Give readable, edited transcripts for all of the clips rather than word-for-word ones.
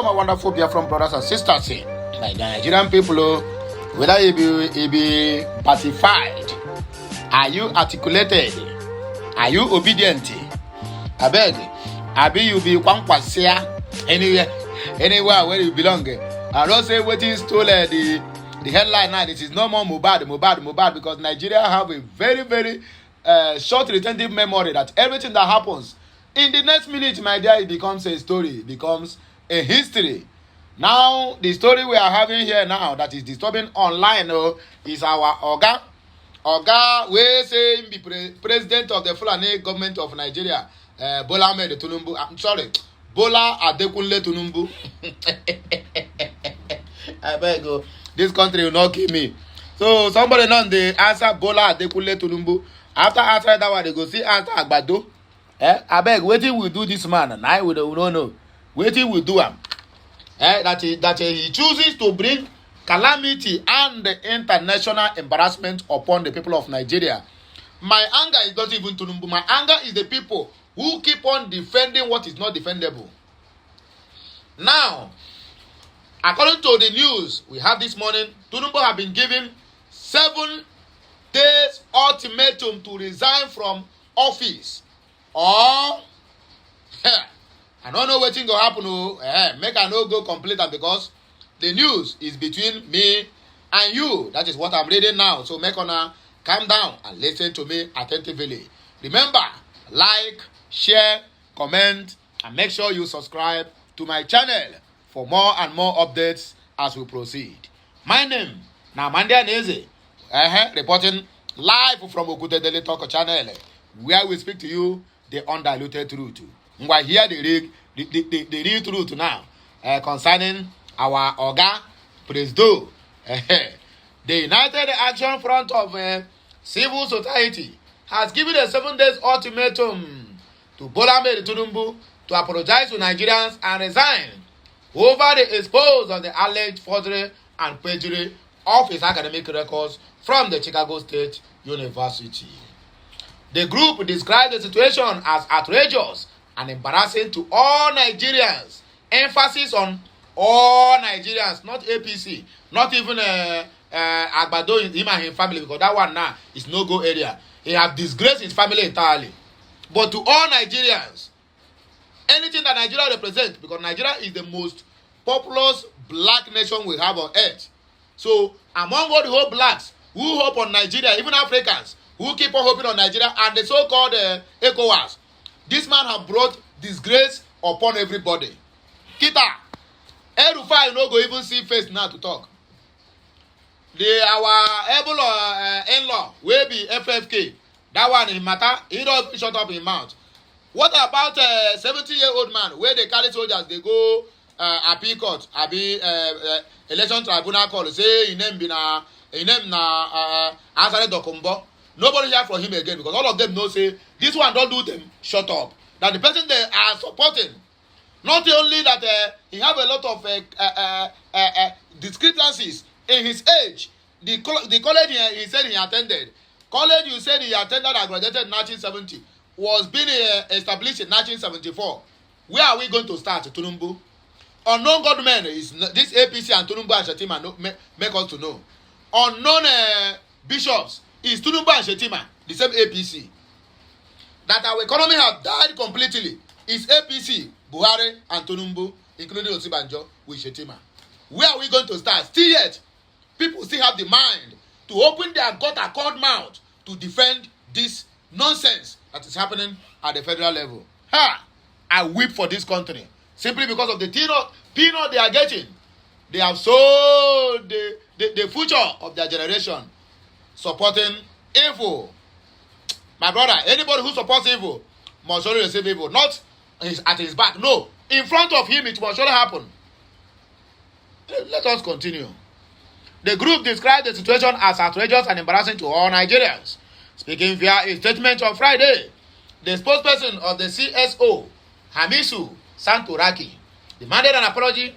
my wonderful Biafran brothers and sisters, like the Nigerian people, whether you be pacified, are you articulated, are you obedient? I beg, you be kwankwasia anywhere where you belong. I don't say waiting stole the headline now. This is no more Mohbad, because Nigeria have a very short retentive memory that everything that happens in the next minute, my dear, it becomes a story, it becomes a history. Now, the story we are having here now that is disturbing online is our Oga, we say him be president of the Fulani government of Nigeria, Bola TINUBU. I'm sorry, Bola ADEKUNLE TINUBU. I beg you, this country will not kill me. So somebody know the answer Bola ADEKUNLE TINUBU. After answering that one, they go see answer Agbado. I beg, waiting will do this man, and I will don't know. Waiting will do him. That he chooses to bring calamity and international embarrassment upon the people of Nigeria. My anger is not even TINUBU. My anger is the people who keep on defending what is not defendable. Now, according to the news we have this morning, TINUBU have been given 7 days ultimatum to resign from office. Or I don't know what thing will happen. Make I no go complete that, because the news is between me and you. That is what I'm reading now. So make ona calm down and listen to me attentively. Remember, like, share, comment, and make sure you subscribe to my channel for more and more updates as we proceed. My name now Mandia Neze, reporting live from Okute Daily Talk channel, where we speak to you the undiluted truth. We hear the real truth now concerning our Oga Presdo. The United Action Front of Civil Society has given a 7 days ultimatum to Bola TINUBU to apologize to Nigerians and resign over the expose of the alleged forgery and perjury of his academic records from the Chicago State University. The group described the situation as outrageous and embarrassing to all Nigerians. Emphasis on all Nigerians, not APC, not even Agbado, him and his family, because that one now is no-go area. He has disgraced his family entirely. But to all Nigerians, anything that Nigeria represents, because Nigeria is the most populous black nation we have on earth. So among all the whole blacks who hope on Nigeria, even Africans who keep on hoping on Nigeria and the so-called ECOWAS, this man have brought disgrace upon everybody. Kita, Erufai no go even see face now to talk. Our able in-law will be FFK. That one in matter, he don't shut up his mouth. What about 70-year-old man where they carry soldiers, they go appeal court, election tribunal call, say his name na Ansare Dokumbo. Nobody hear from him again, because all of them know say this one don't do them shut up. That the person they are supporting, not only that he have a lot of discrepancies in his age. The college he said he attended, college you said he attended and graduated in 1970, was being established in 1974. Where are we going to start, TINUBU? Unknown government is this APC and TINUBU and Shetima make us to know. Unknown bishops is TINUBU and Shetima, the same APC. That our economy have died completely is APC, Buhari and TINUBU, including Osibanjo with Shetima. Where are we going to start? Still yet, people still have the mind to open their gutter-cold mouth to defend this nonsense that is happening at the federal level. I weep for this country simply because of the peanut they are getting. They have sold the future of their generation supporting evil. My brother, anybody who supports evil must surely receive evil. Not at his back. No. In front of him, it must surely happen. Let us continue. The group described the situation as outrageous and embarrassing to all Nigerians. Speaking via a statement on Friday, the spokesperson of the CSO, Hamisu Santuraki, demanded an apology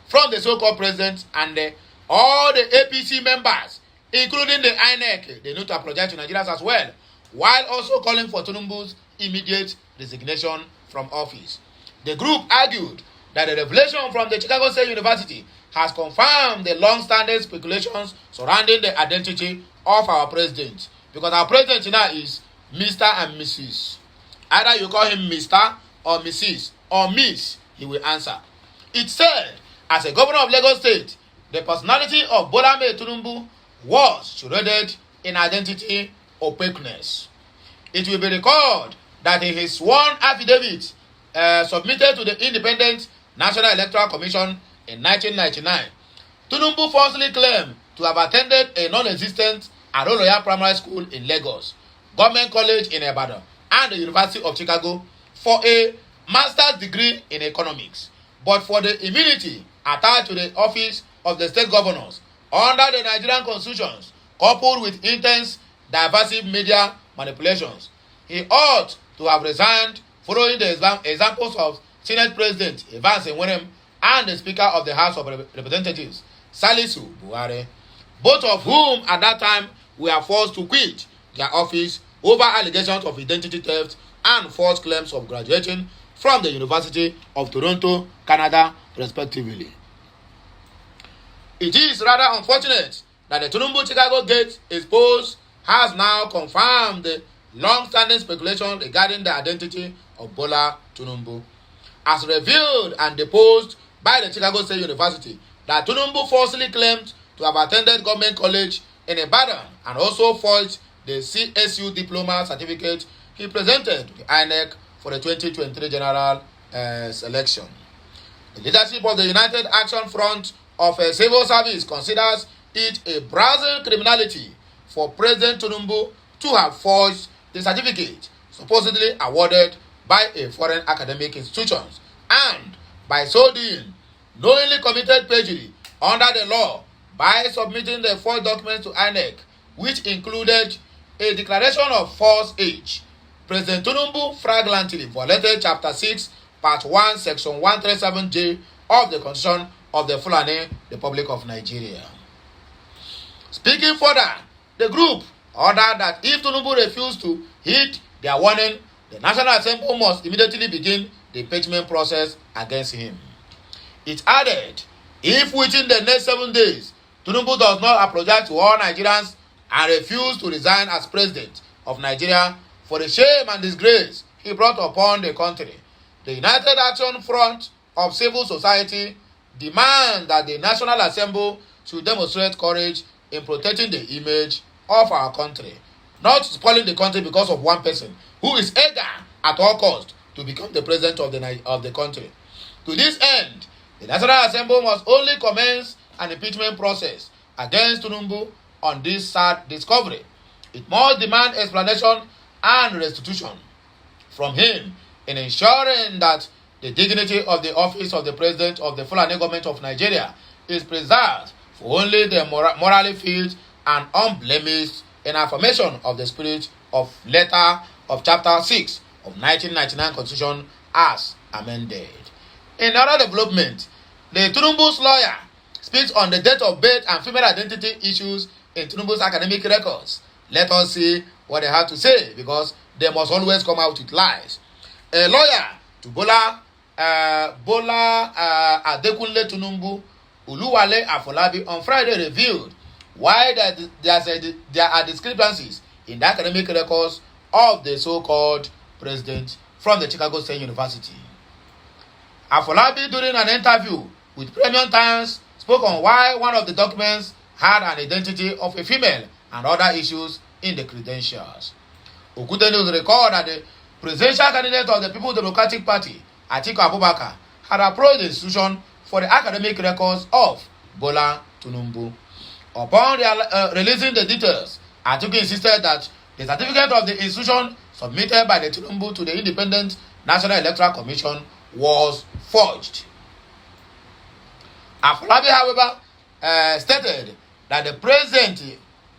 from the so-called president and all the APC members, including the INEC. They need to apologize to Nigerians as well, while also calling for TINUBU's immediate resignation from office. The group argued that the revelation from the Chicago State University has confirmed the long-standing speculations surrounding the identity of our president. Because our president now is Mr. and Mrs. Either you call him Mr. or Mrs. or Miss, he will answer. It said, as a governor of Lagos State, the personality of Bola TINUBU was shrouded in identity opaqueness. It will be recalled that in his sworn affidavit submitted to the Independent National Electoral Commission in 1999, TINUBU falsely claimed to have attended a non-existent Aroloya Primary School in Lagos, Government College in Ibadan, and the University of Chicago for a master's degree in economics, but for the immunity attached to the office of the state governors under the Nigerian constitutions, coupled with intense divisive media manipulations, he ought to have resigned following the examples of Senate President Evans Enwere and the Speaker of the House of Representatives, Salisu Buhari, both of whom at that time were forced to quit their office over allegations of identity theft and false claims of graduating from the University of Toronto, Canada, respectively. It is rather unfortunate that the TINUBU Chicago Gate expose has now confirmed the long-standing speculation regarding the identity of Bola TINUBU, as revealed and deposed by the Chicago State University, that TINUBU falsely claimed to have attended government college in Ibadan and also forged the CSU diploma certificate he presented to the INEC for the 2023 general election. The leadership of the United Action Front of Civil Service considers it a brazen criminality for President TINUBU to have forged the certificate supposedly awarded by a foreign academic institution, and by so doing, knowingly committed perjury under the law by submitting the forged documents to INEC, which included a declaration of false age. President TINUBU flagrantly violated Chapter 6, Part 1, Section 137J of the Constitution of the Fulani Republic of Nigeria. Speaking further, the group ordered that if TINUBU refused to heed their warning, the National Assembly must immediately begin the impeachment process against him. It added, if within the next 7 days, TINUBU does not apologize to all Nigerians and refuse to resign as president of Nigeria for the shame and disgrace he brought upon the country, the United Action Front of Civil Society demand that the National Assembly should demonstrate courage in protecting the image of our country, not spoiling the country because of one person who is eager at all costs to become the president of the country. To this end, the National Assembly must only commence an impeachment process against TINUBU on this sad discovery. It must demand explanation and restitution from him in ensuring that the dignity of the office of the president of the Fulani government of Nigeria is preserved for only the morally fit and unblemished in affirmation of the spirit of letter of Chapter 6 of 1999 Constitution as amended. In other development, the TINUBU's lawyer speaks on the date of birth and female identity issues in TINUBU's academic records. Let us see what they have to say, because they must always come out with lies. A lawyer to Bola ADEKUNLE TINUBU, Uluwale Afolabi, on Friday revealed why there are discrepancies in the academic records of the so-called president from the Chicago State University. Afolabi, during an interview with Premium Times, spoke on why one of the documents had an identity of a female and other issues in the credentials. Okudeni recalled that the presidential candidate of the People's Democratic Party, Atiku Abubakar, had approached the institution for the academic records of Bola TINUBU. Upon releasing the details, Atiku insisted that the certificate of the institution submitted by the TINUBU to the Independent National Electoral Commission was forged. Afolabi, however, stated that the president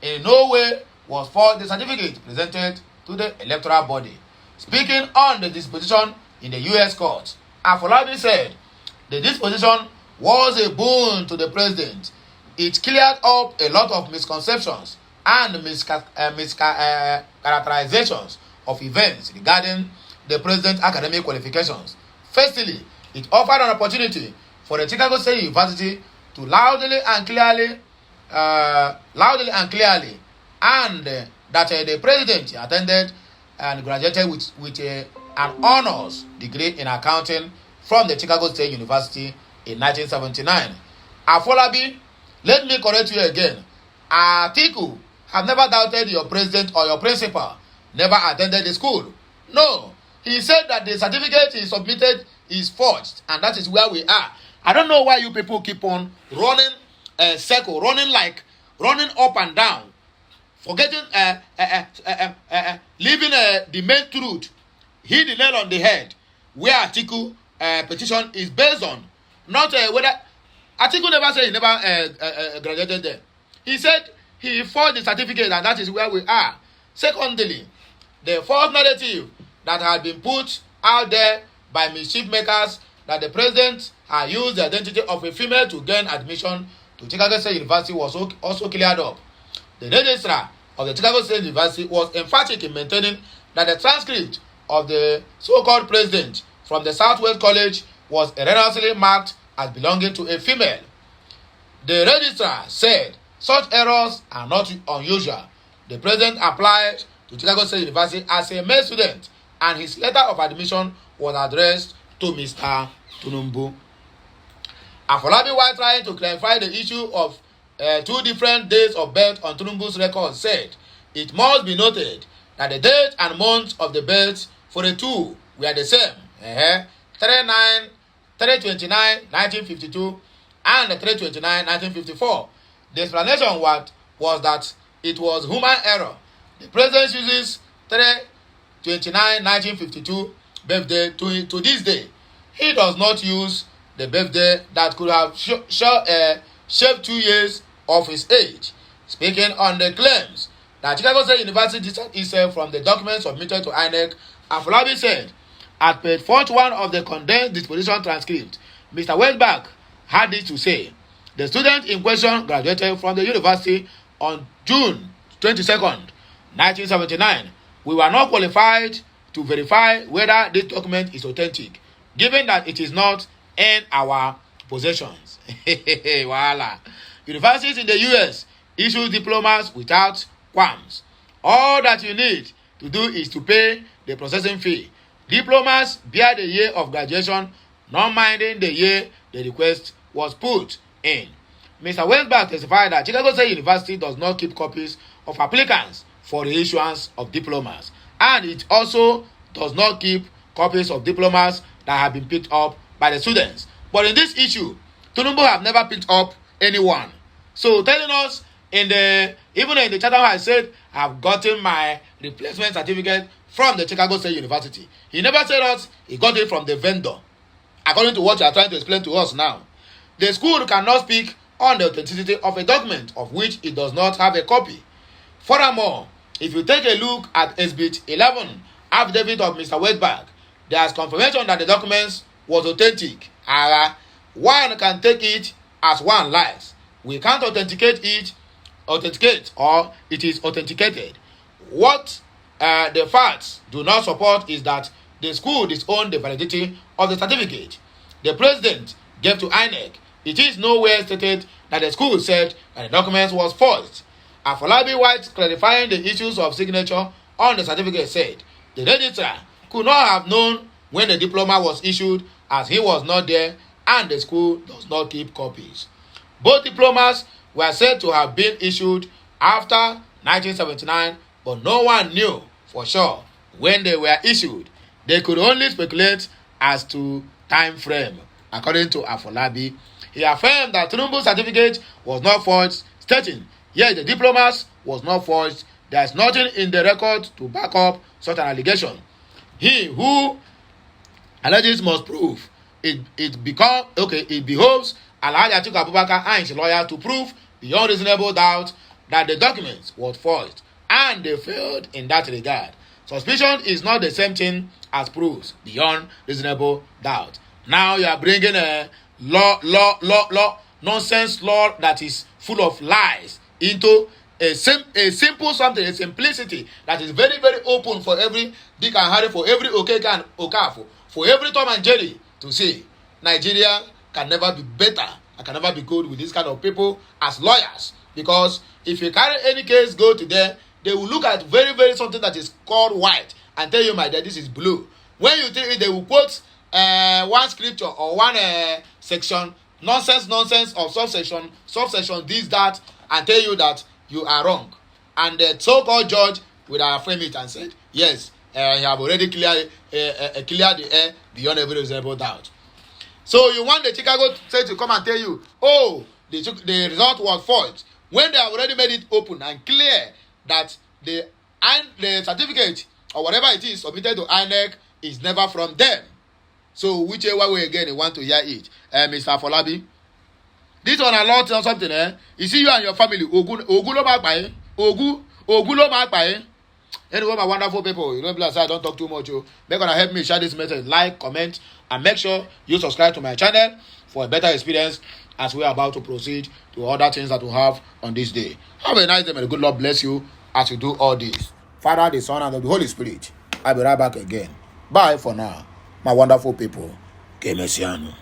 in no way was forged the certificate presented to the electoral body. Speaking on the disposition in the U.S. court, Afolabi said the disposition was a boon to the president. It cleared up a lot of misconceptions and mischaracterizations of events regarding the president's academic qualifications. Firstly, it offered an opportunity for the Chicago State University to loudly and clearly, that the president attended and graduated with an honors degree in accounting from the Chicago State University in 1979. Afolabi, let me correct you again. Atiku have never doubted your president or your principal, never attended the school. No, he said that the certificate he submitted is forged, and that is where we are. I don't know why you people keep on running a circle, running up and down, forgetting, leaving the main truth, hit the nail on the head, where Atiku petition is based on. Not whether Atiku never said he never graduated there. He said he forged the certificate, and that is where we are. Secondly, the false narrative that had been put out there by mischief makers that the president had used the identity of a female to gain admission to Chicago State University was also cleared up. The registrar of the Chicago State University was emphatic in maintaining that the transcript of the so-called president from the Southwest College was erroneously marked as belonging to a female. The registrar said such errors are not unusual. The president applied to Chicago State University as a male student, and his letter of admission was addressed to Mr. TINUBU. Afolabi, while trying to clarify the issue of 2 different days of birth on TINUBU's record, said it must be noted that the date and month of the birth for the two were the same, 3/29/1952 and 3/29/1954. The explanation was that it was human error. The president uses 3/29/1952 birthday to this day. He does not use the birthday that could have shaved 2 years of his age. Speaking on the claims that Chicago State University distanced itself from the documents submitted to INEC, Afolabi said, at page 41 of the condensed disposition transcript, Mr. Westback had this to say: the student in question graduated from the university on June 22nd, 1979. We were not qualified to verify whether this document is authentic, given that it is not in our possessions. Voila. Universities in the US issue diplomas without qualms. All that you need to do is to pay the processing fee. Diplomas bear the year of graduation, not minding the year the request was put in. Mr. Westback testified that Chicago State University does not keep copies of applicants for the issuance of diplomas, and it also does not keep copies of diplomas that have been picked up by the students. But in this issue, TINUBU have never picked up anyone. So telling us even in the chat I said I've gotten my replacement certificate from the Chicago State University. He never said us he got it from the vendor. According to what you are trying to explain to us now, the school cannot speak on the authenticity of a document of which it does not have a copy. Furthermore, if you take a look at Exhibit 11, affidavit of Mr. Westback, there is confirmation that the documents was authentic. One can take it as one likes. We can't authenticate or it is authenticated. What the facts do not support is that the school disowned the validity of the certificate the president gave to INEC. It is nowhere stated that the school said that the document was forged. Afolabi, White, clarifying the issues of signature on the certificate, said the registrar could not have known when the diploma was issued, as he was not there and the school does not keep copies. Both diplomas were said to have been issued after 1979, but no one knew for sure when they were issued. They could only speculate as to time frame. According to Afolabi, he affirmed that TINUBU's certificate was not forged, stating, yes, the diplomas was not forged. There is nothing in the record to back up such an allegation. He who alleges must prove. It behoves Alhaji Atiku Abubakar and his lawyer to prove beyond reasonable doubt that the documents was forged, and they failed in that regard. Suspicion is not the same thing as proofs beyond reasonable doubt. Now you are bringing a nonsense law that is full of lies into a simple something, a simplicity that is very, very open for every Dick and Harry, for every OGA and Okafor, for every Tom and Jerry to see. Nigeria can never be better. I can never be good with this kind of people as lawyers. Because if you carry any case, go to them, they will look at very, very something that is called white and tell you, my dear, this is blue. When you think they will quote one scripture or one section, nonsense of subsection, this, that, and tell you that you are wrong. And the so-called judge will affirm it and said, yes, you have already cleared the air beyond every reasonable doubt. So you want the Chicago State to come and tell you, oh, the result was false, when they have already made it open and clear that the certificate or whatever it is submitted to INEC is never from them. So whichever way again you want to hear it, Mr. Folabi, this one a lot or something, you see you and your family, Ogu lo ma pa yin, Ogu lo ma pa yin. Anyway, my wonderful people, you don't be like I don't talk too much. They're gonna help me share this message, like, comment, and make sure you subscribe to my channel for a better experience as we are about to proceed to other things that we have on this day. Have a nice day, and the good Lord bless you as you do all this. Father, the Son, and the Holy Spirit. I'll be right back again. Bye for now, my wonderful people. Que mesiano.